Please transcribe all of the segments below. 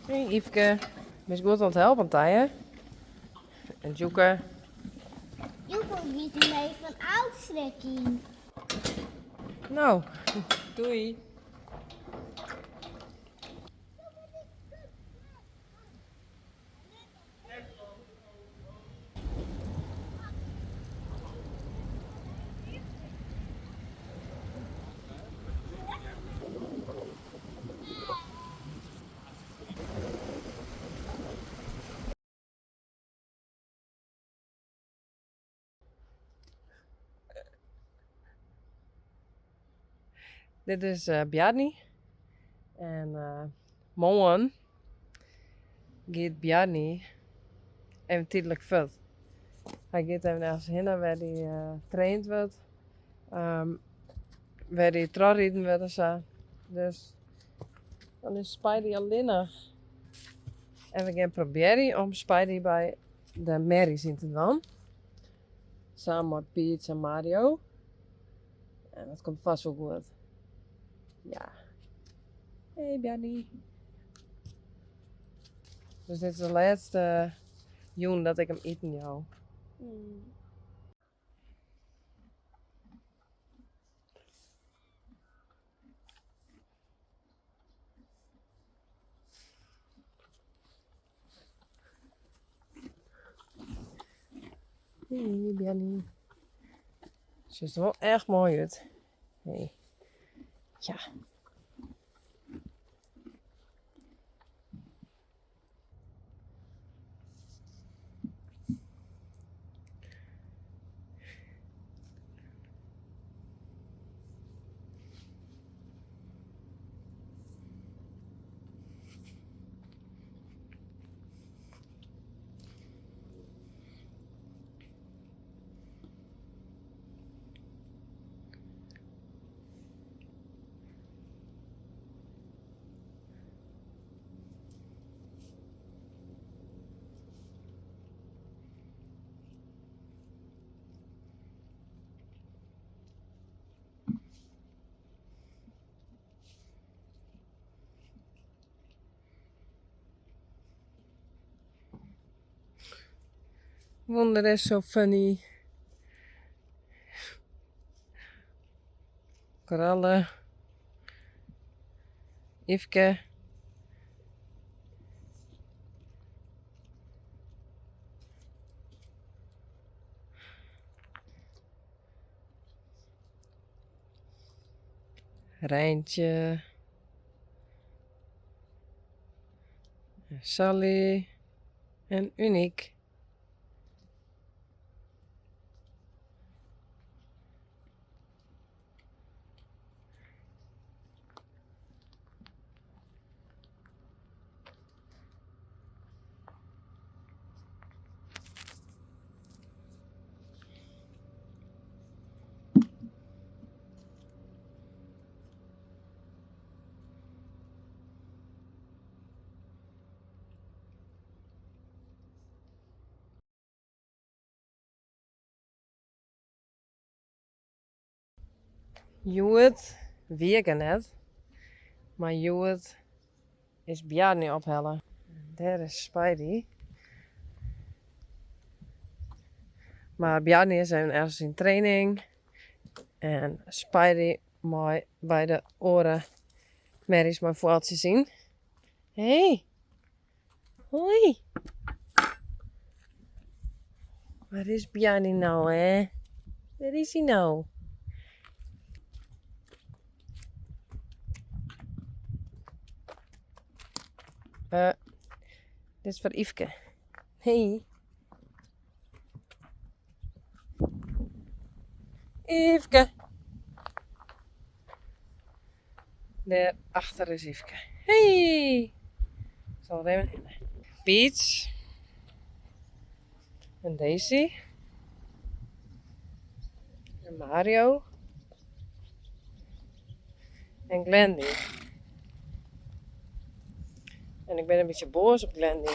Hey Yveske, ben je goed aan het helpen, Tanja? En Joeke. Joeke giet mee van uitstrekking. Nou, doei. Dit is Bjarni. En morgen gaat Bjarni even tijdelijk vet. Hij gaat even ergens heen waar hij traind wordt. Waar hij trouwrijden wordt en zo. Dus dan is Spidey alleen nog. En we gaan proberen om Spidey bij de Marys in te doen. Samen met Piet en Mario. En dat komt vast wel goed. Ja. Hey Bjarni. Dus dit is de laatste joen dat ik hem eten jou. Hey Bjarni. Ze ziet er wel echt mooi uit. Hey. Ja. Wonder is zo funny. Korallen. Yveske. Rijntje. Sally. En Uniek. Joet werken net. Maar Joet is Bjarni ophellen. Daar is Spidey. Maar Bjarni is even ergens in training. En Spidey moet bij de oren Mary's maar voeltje zien. Hey. Hoi. Waar is Bjarni nou, hè? Waar is hij nou? Dit is voor Yveske. Hey. Yveske. Daar achter is Yveske. Hey. Ik zal er even in. Peach. En Daisy. En Mario. En Glendy. En ik ben een beetje boos op Glendy.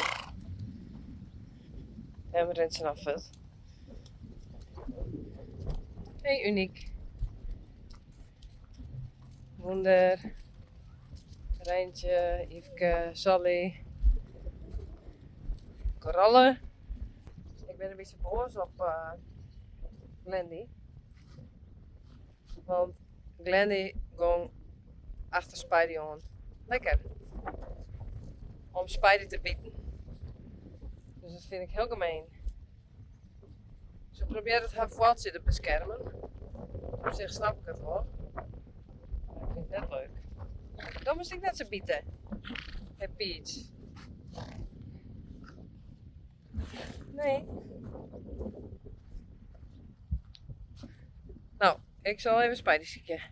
En we rent ze af het. Hey Uniek. Wonder. Rijntje. Yveske. Sally. korallen. Ik ben een beetje boos op Glendy. Want Glendy ging achter Spidey aan. Lekker. Om Spidey te bieten. Dus dat vind ik heel gemeen. Ze probeert het haar voeltje te beschermen. Op zich snap ik het wel. Maar ik vind het net leuk. Dan moest ik net zo bieten. Hey Peach. Nee. Nou, ik zal even Spidey zieken.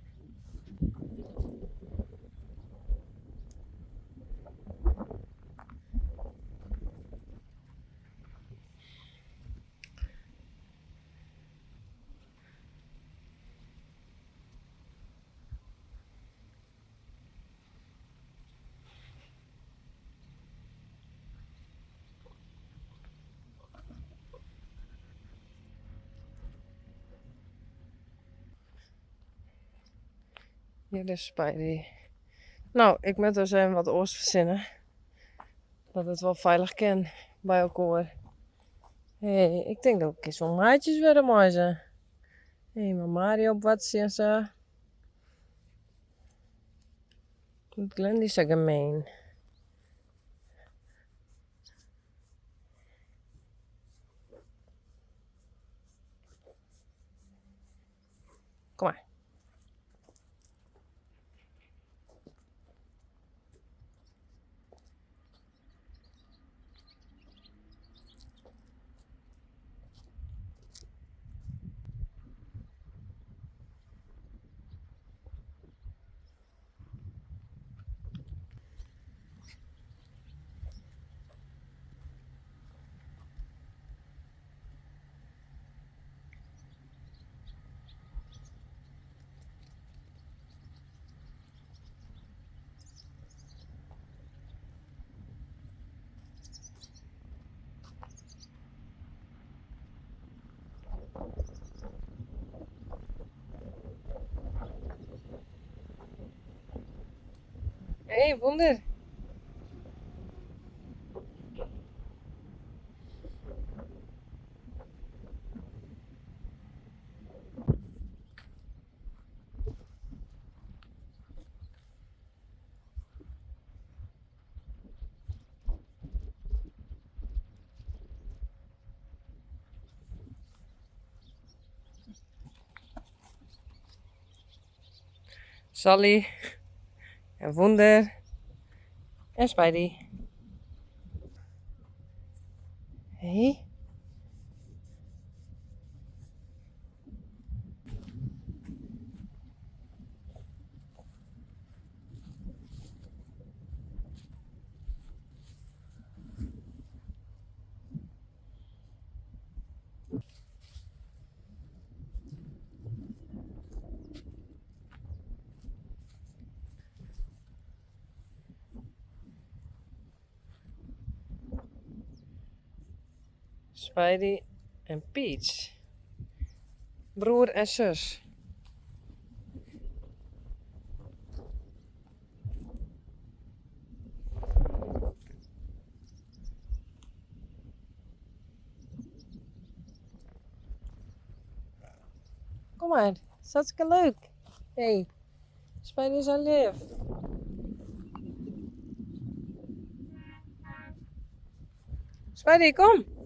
Hier is Spidey. Nou, ik moet dus even wat oors verzinnen. Dat het wel veilig kan bij elkaar. Hé, ik denk dat ik eens wel maatjes werden mooi zijn. Hé, maar Mario op wat zien ze. Glendy is zo gemeen. Kom maar. Hé, wonder. Sally. En Wonder. En Spidey. Hé. Spidey en Peach. Broer en zus. Kom maar, het is hartstikke leuk. Hé, Spidey is al lief. Spidey, kom.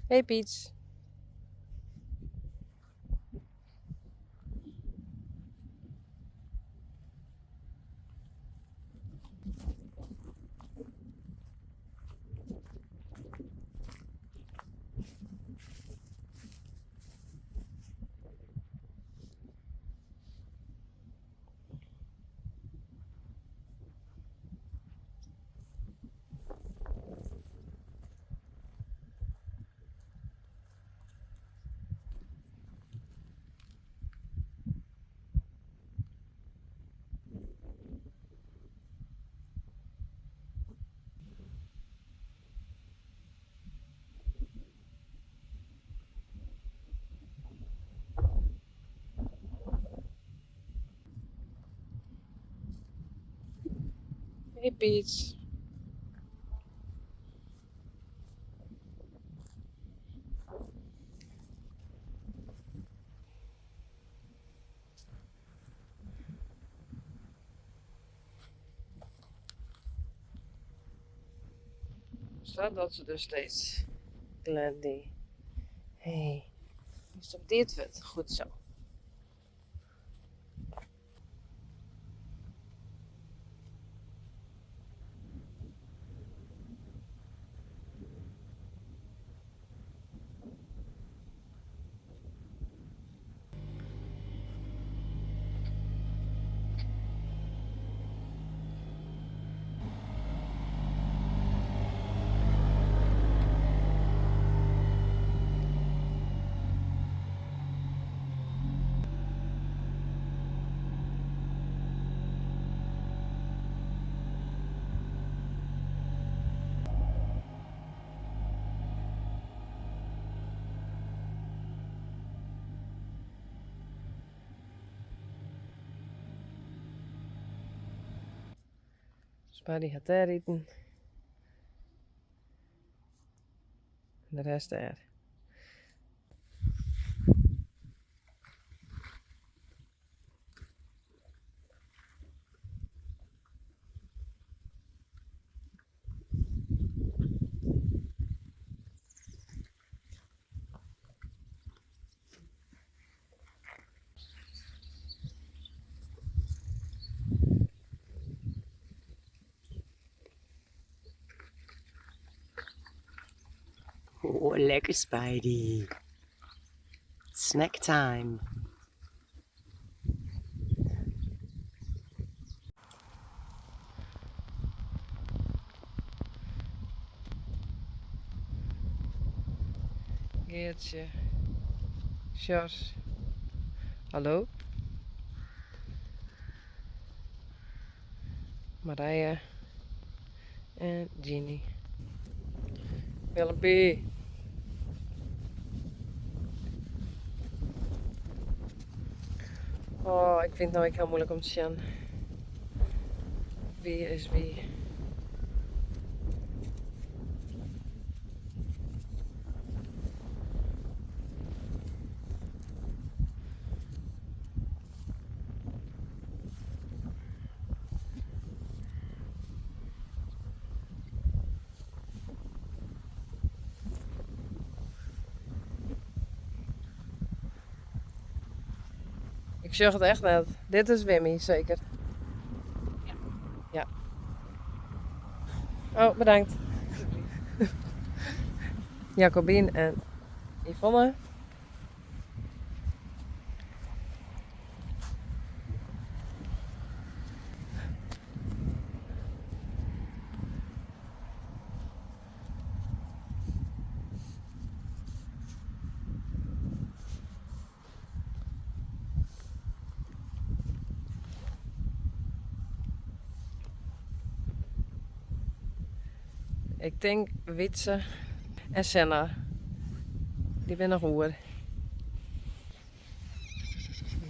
Hey Peach. Hey Peach. Zo dat ze dus steeds Glendy. Hey, is op dit het? Goed zo. Spidey gaat daar eten. En de rest daar. Oh, lekker Spidey. Snack time. Geertje. Sjors. Hallo. Marije. En Ginny. Willempie. Oh, ik vind het nou ook heel moeilijk om te zien. Wie is wie? Ik zeg het echt net. Dit is Wimmy, zeker. Ja. Oh, bedankt. Jacobien en Yvonne. Ik denk Witse en Senna. Die ben nog hoer.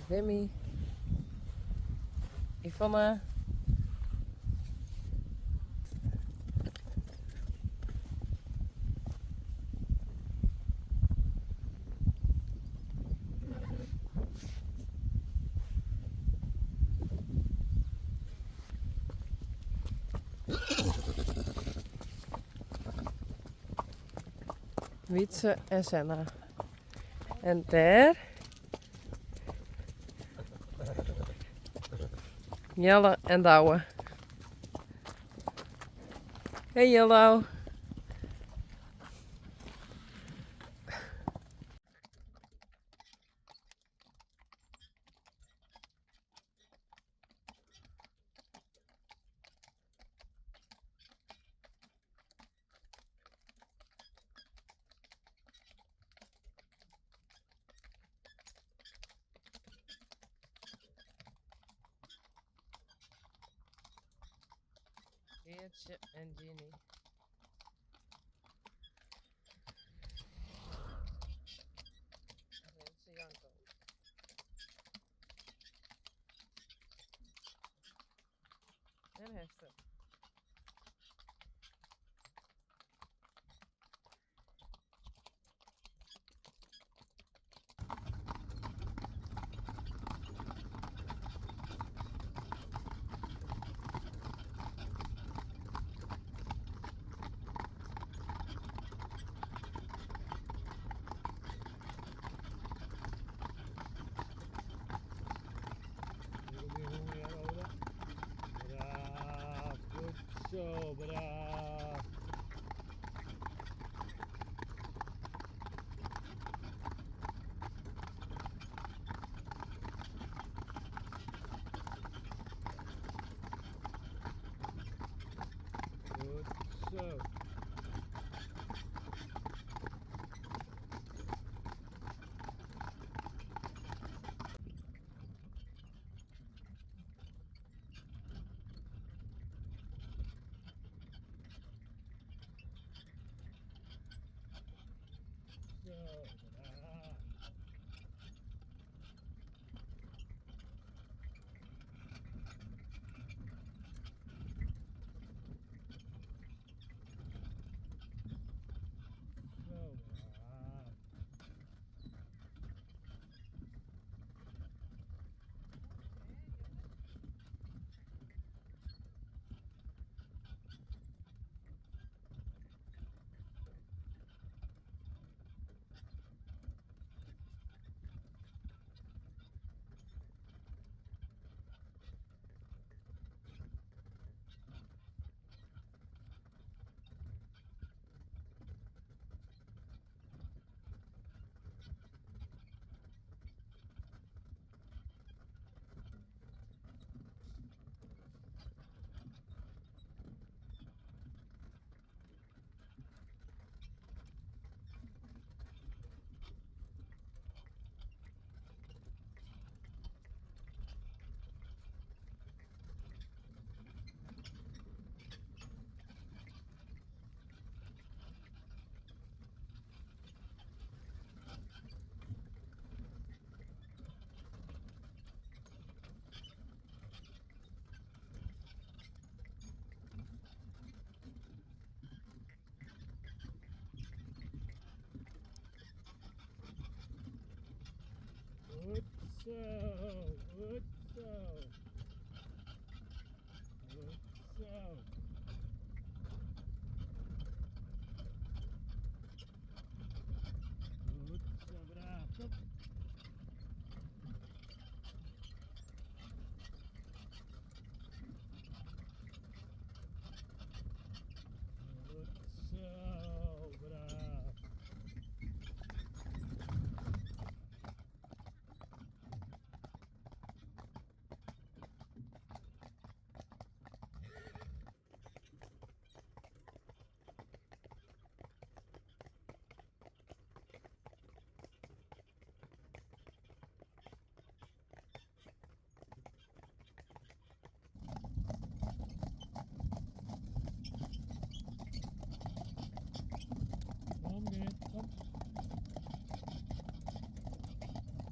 Wimmy. Yvonne. Wietse en Senna. En daar. Jelle en Douwe. Hey Jello. Geertje en Ginny. Mensen Janko. En Hester. zo. Goed zo. Goed zo. Goed zo, braaf. Kom. Goed zo, braaf. Kom, Dit, kom.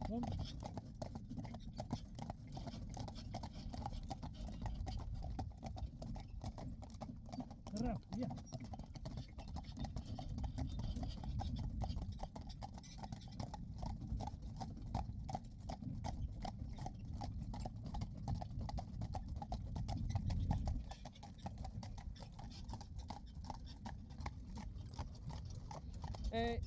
Kom. Eraf, ja. Hey.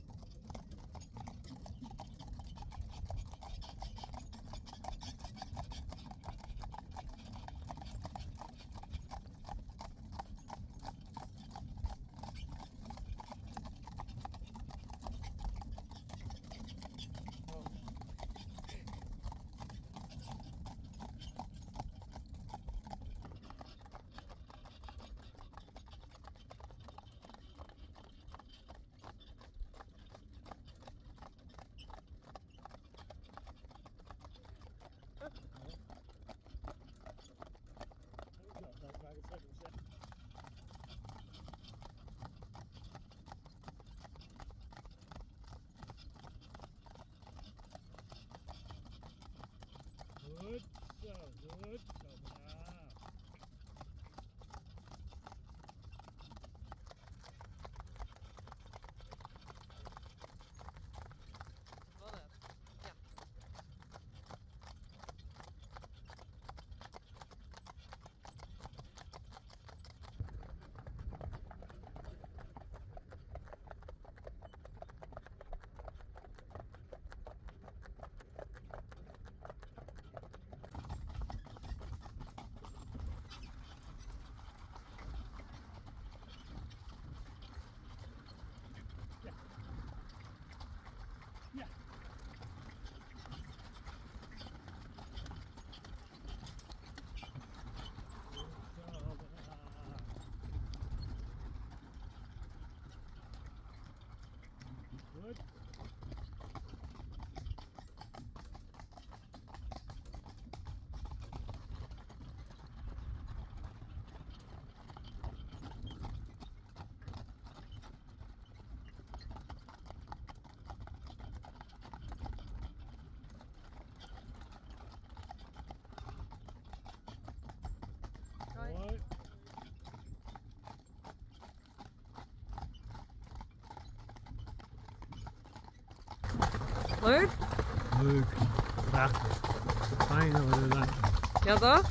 Ja, dat ga ik het zeggen. Goed zo, braaf. Ja. Goed zo, braaf. Goed. Mooi. Leuk? Leuk. Prachtig. Fijn dat we er zijn. Ja toch?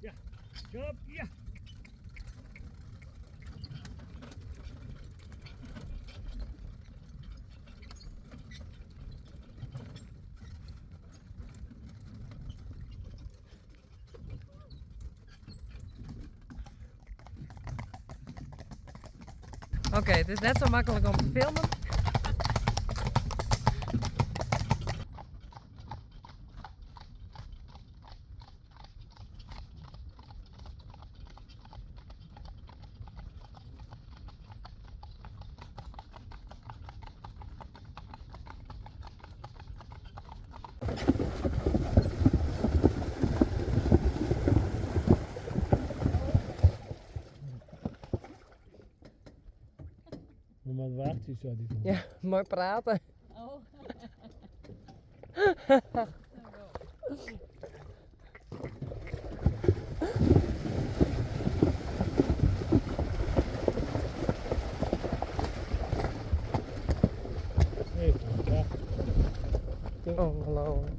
Ja. Kom, ja. Oké, het is net zo makkelijk om te filmen. Maar wat wacht je zo die van? Ja, mooi praten. Oh. geloven.